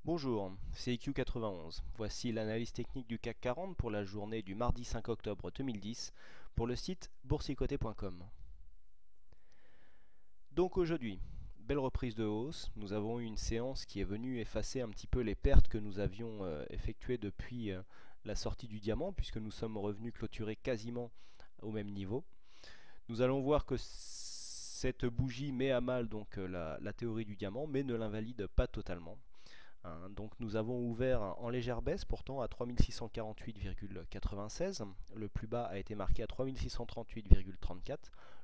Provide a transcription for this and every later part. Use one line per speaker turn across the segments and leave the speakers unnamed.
Bonjour, c'est IQ91. Voici l'analyse technique du CAC 40 pour la journée du mardi 5 octobre 2010 pour le site boursicoté.com. Donc aujourd'hui, belle reprise de hausse. Nous avons eu une séance qui est venue effacer un petit peu les pertes que nous avions effectuées depuis la sortie du diamant, puisque nous sommes revenus clôturer quasiment au même niveau. Nous allons voir que cette bougie met à mal donc la théorie du diamant, mais ne l'invalide pas totalement. Donc nous avons ouvert en légère baisse pourtant à 3648,96. Le plus bas a été marqué à 3638,34.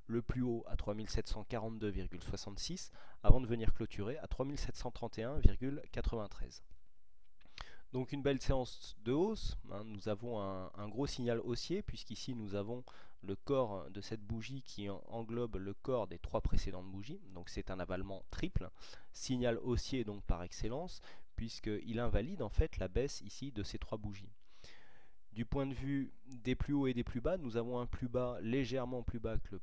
Le plus haut à 3742,66 avant de venir clôturer à 3731,93. Donc une belle séance de hausse, nous avons un gros signal haussier puisqu'ici nous avons le corps de cette bougie qui englobe le corps des trois précédentes bougies, donc c'est un avalement triple, signal haussier donc par excellence puisqu'il invalide en fait la baisse ici de ces trois bougies. Du point de vue des plus hauts et des plus bas, nous avons un plus bas légèrement plus bas que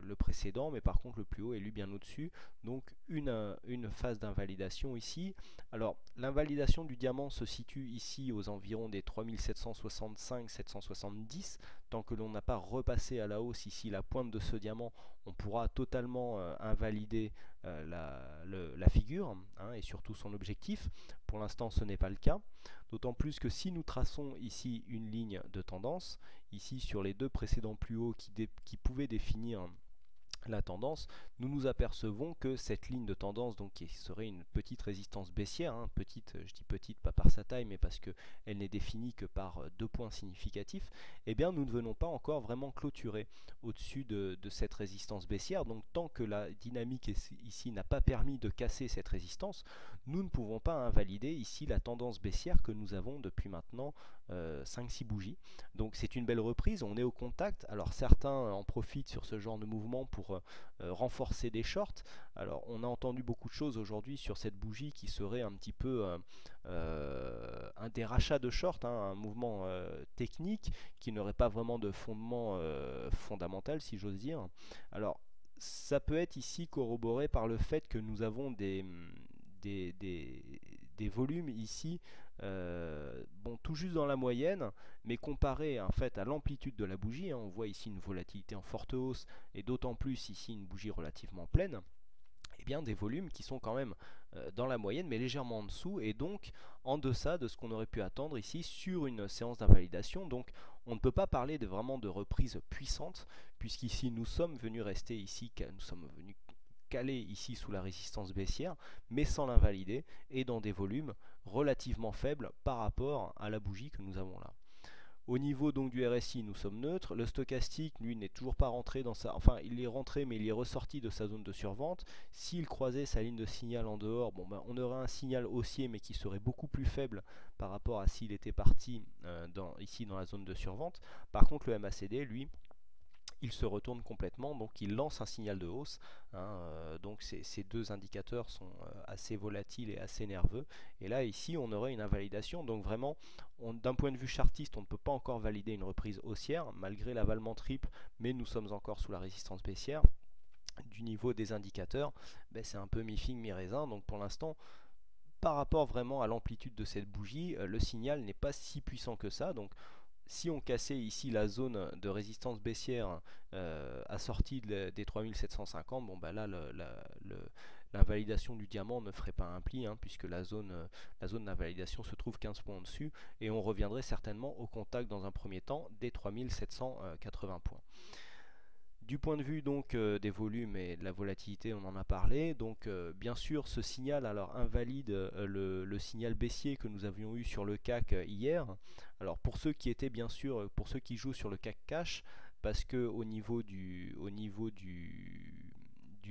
le précédent, mais par contre le plus haut est lui bien au-dessus, donc une phase d'invalidation ici. Alors l'invalidation du diamant se situe ici aux environs des 3765-770, tant que l'on n'a pas repassé à la hausse ici la pointe de ce diamant, on pourra totalement invalider la figure et surtout son objectif. Pour l'instant ce n'est pas le cas. D'autant plus que si nous traçons ici une ligne de tendance, ici sur les deux précédents plus hauts qui pouvaient définir la tendance, nous nous apercevons que cette ligne de tendance, donc qui serait une petite résistance baissière, petite, je dis petite pas par sa taille, mais parce qu'elle n'est définie que par deux points significatifs, eh bien nous ne venons pas encore vraiment clôturer au-dessus de cette résistance baissière. Donc tant que la dynamique ici n'a pas permis de casser cette résistance, nous ne pouvons pas invalider ici la tendance baissière que nous avons depuis maintenant 5-6 bougies. Donc c'est une belle reprise, on est au contact. Alors certains en profitent sur ce genre de mouvement pour renforcer des shorts. Alors on a entendu beaucoup de choses aujourd'hui sur cette bougie qui serait un petit peu un des rachats de short, un mouvement technique qui n'aurait pas vraiment de fondement fondamental si j'ose dire. Alors ça peut être ici corroboré par le fait que nous avons des volumes ici bon, tout juste dans la moyenne, mais comparé en fait à l'amplitude de la bougie, on voit ici une volatilité en forte hausse et d'autant plus ici une bougie relativement pleine, et bien des volumes qui sont quand même dans la moyenne mais légèrement en dessous et donc en deçà de ce qu'on aurait pu attendre ici sur une séance d'invalidation. Donc on ne peut pas parler vraiment de reprise puissante puisqu'ici nous sommes venus rester ici, nous sommes venus calé ici sous la résistance baissière, mais sans l'invalider et dans des volumes relativement faibles par rapport à la bougie que nous avons là. Au niveau donc du RSI, nous sommes neutres. Le stochastique, lui, n'est toujours pas rentré dans sa... Enfin, il est rentré, mais il est ressorti de sa zone de survente. S'il croisait sa ligne de signal en dehors, bon, ben, on aurait un signal haussier, mais qui serait beaucoup plus faible par rapport à s'il était parti ici dans la zone de survente. Par contre, le MACD, lui, il se retourne complètement, donc il lance un signal de hausse. Donc ces deux indicateurs sont assez volatiles et assez nerveux. Et là, ici, on aurait une invalidation. Donc vraiment, d'un point de vue chartiste, on ne peut pas encore valider une reprise haussière, malgré l'avalement triple, mais nous sommes encore sous la résistance baissière. Du niveau des indicateurs, ben, c'est un peu mi-figue, mi-raisin. Donc pour l'instant, par rapport vraiment à l'amplitude de cette bougie, le signal n'est pas si puissant que ça. Donc si on cassait ici la zone de résistance baissière assortie des 3750, bon bah là l'invalidation du diamant ne ferait pas un pli puisque la zone d'invalidation se trouve 15 points en dessus et on reviendrait certainement au contact dans un premier temps des 3780 points. Du point de vue donc des volumes et de la volatilité, on en a parlé. Donc bien sûr, ce signal alors invalide le signal baissier que nous avions eu sur le CAC hier. Alors pour ceux qui étaient bien sûr, pour ceux qui jouent sur le CAC Cash, parce que au niveau du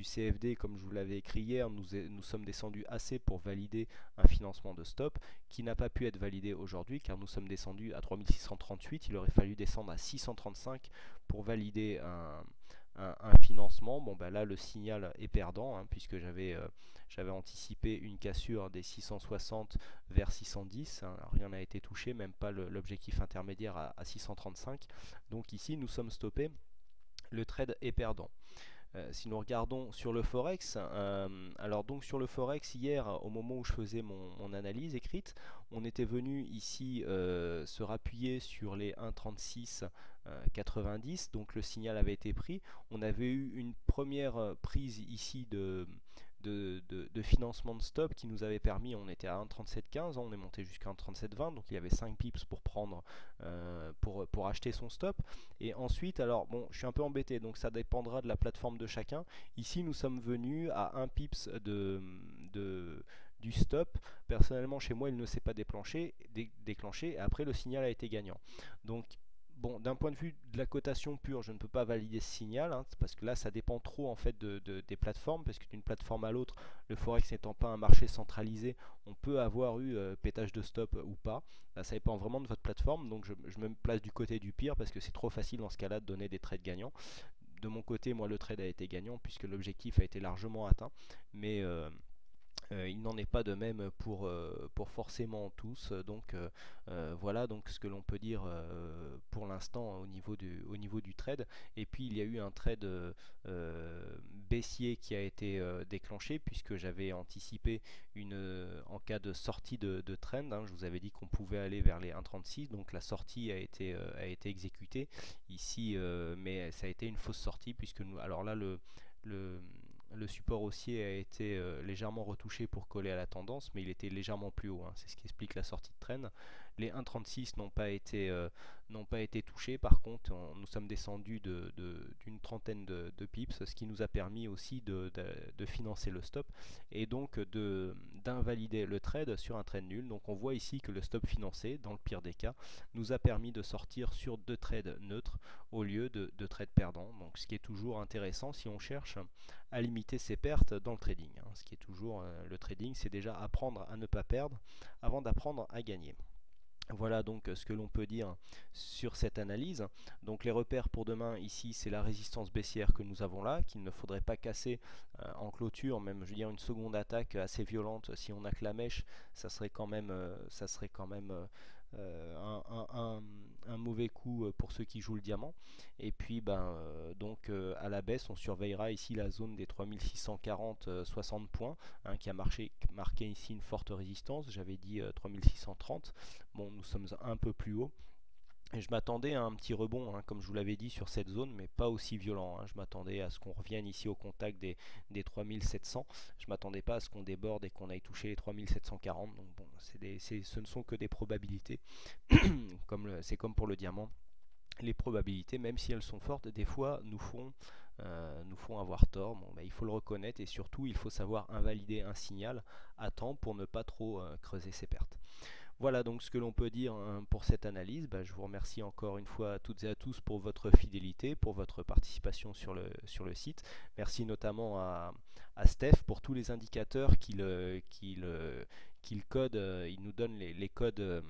CFD, comme je vous l'avais écrit hier, nous sommes descendus assez pour valider un financement de stop qui n'a pas pu être validé aujourd'hui car nous sommes descendus à 3638. Il aurait fallu descendre à 635 pour valider un financement. Bon bah là le signal est perdant puisque j'avais anticipé une cassure des 660 vers 610, rien n'a été touché, même pas l'objectif intermédiaire à 635. Donc ici nous sommes stoppés, le trade est perdant. Si nous regardons sur le Forex, alors donc sur le Forex hier, au moment où je faisais mon analyse écrite, on était venu ici se rappuyer sur les 1,36 90, donc le signal avait été pris. On avait eu une première prise ici de financement de stop qui nous avait permis, on était à 1,3715, on est monté jusqu'à 1,3720, donc il y avait 5 pips pour prendre, pour acheter son stop. Et ensuite, alors bon, je suis un peu embêté, donc ça dépendra de la plateforme de chacun. Ici, nous sommes venus à 1 pips du stop. Personnellement, chez moi, il ne s'est pas déclenché, et après le signal a été gagnant. Donc bon, d'un point de vue de la cotation pure, je ne peux pas valider ce signal, hein, parce que là, ça dépend trop en fait des plateformes, parce que d'une plateforme à l'autre, le Forex n'étant pas un marché centralisé, on peut avoir eu pétage de stop ou pas. Là, ça dépend vraiment de votre plateforme, donc je me place du côté du pire, parce que c'est trop facile dans ce cas-là de donner des trades gagnants. De mon côté, moi, le trade a été gagnant, puisque l'objectif a été largement atteint, mais il n'en est pas de même pour forcément tous. Donc voilà donc ce que l'on peut dire pour l'instant au niveau du trade. Et puis il y a eu un trade baissier qui a été déclenché, puisque j'avais anticipé en cas de sortie de trend, hein, je vous avais dit qu'on pouvait aller vers les 1,36, donc la sortie a été exécutée ici, mais ça a été une fausse sortie, puisque alors là le support haussier a été légèrement retouché pour coller à la tendance, mais il était légèrement plus haut, hein. C'est ce qui explique la sortie de trend. Les 1,36 n'ont pas été touchés. Par contre, nous sommes descendus d'une trentaine de pips, ce qui nous a permis aussi de financer le stop et donc d'invalider le trade sur un trade nul. Donc on voit ici que le stop financé, dans le pire des cas, nous a permis de sortir sur 2 trades neutres au lieu de trades perdants. Donc ce qui est toujours intéressant si on cherche à limiter ses pertes dans le trading, hein. Ce qui est toujours le trading, c'est déjà apprendre à ne pas perdre avant d'apprendre à gagner. Voilà donc ce que l'on peut dire sur cette analyse. Donc les repères pour demain ici, c'est la résistance baissière que nous avons là, qu'il ne faudrait pas casser en clôture, même je veux dire une seconde attaque assez violente. Si on a que la mèche, ça serait quand même un mauvais coup pour ceux qui jouent le diamant. Et puis donc à la baisse, on surveillera ici la zone des 3640 60 points, hein, qui a marqué ici une forte résistance. J'avais dit 3630. Bon, nous sommes un peu plus haut. Et je m'attendais à un petit rebond, hein, comme je vous l'avais dit, sur cette zone, mais pas aussi violent, hein. Je m'attendais à ce qu'on revienne ici au contact des 3700. Je m'attendais pas à ce qu'on déborde et qu'on aille toucher les 3740. Donc bon, ce ne sont que des probabilités. C'est comme pour le diamant. Les probabilités, même si elles sont fortes, des fois nous font avoir tort. Bon, il faut le reconnaître, et surtout il faut savoir invalider un signal à temps pour ne pas trop creuser ses pertes. Voilà donc ce que l'on peut dire, hein, pour cette analyse. Je vous remercie encore une fois à toutes et à tous pour votre fidélité, pour votre participation sur le site. Merci notamment à Steph pour tous les indicateurs qu'il code. Il nous donne les codes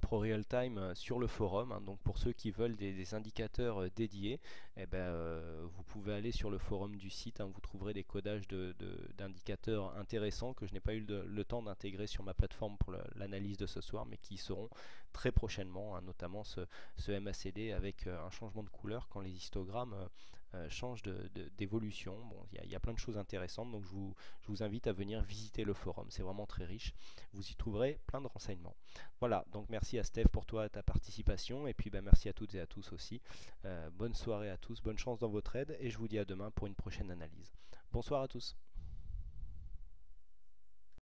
Pro Real Time sur le forum, hein. Donc pour ceux qui veulent des indicateurs dédiés, vous pouvez aller sur le forum du site, hein. Vous trouverez des codages d'indicateurs intéressants que je n'ai pas eu le temps d'intégrer sur ma plateforme pour l'analyse de ce soir, mais qui seront très prochainement, hein, notamment ce MACD avec un changement de couleur quand les histogrammes changent d'évolution. Bon, il y a plein de choses intéressantes, donc je vous invite à venir visiter le forum, c'est vraiment très riche, vous y trouverez plein de renseignements. Voilà, donc merci à Steph pour ta participation, et puis merci à toutes et à tous aussi. Bonne soirée à tous, bonne chance dans votre aide, et je vous dis à demain pour une prochaine analyse. Bonsoir à tous.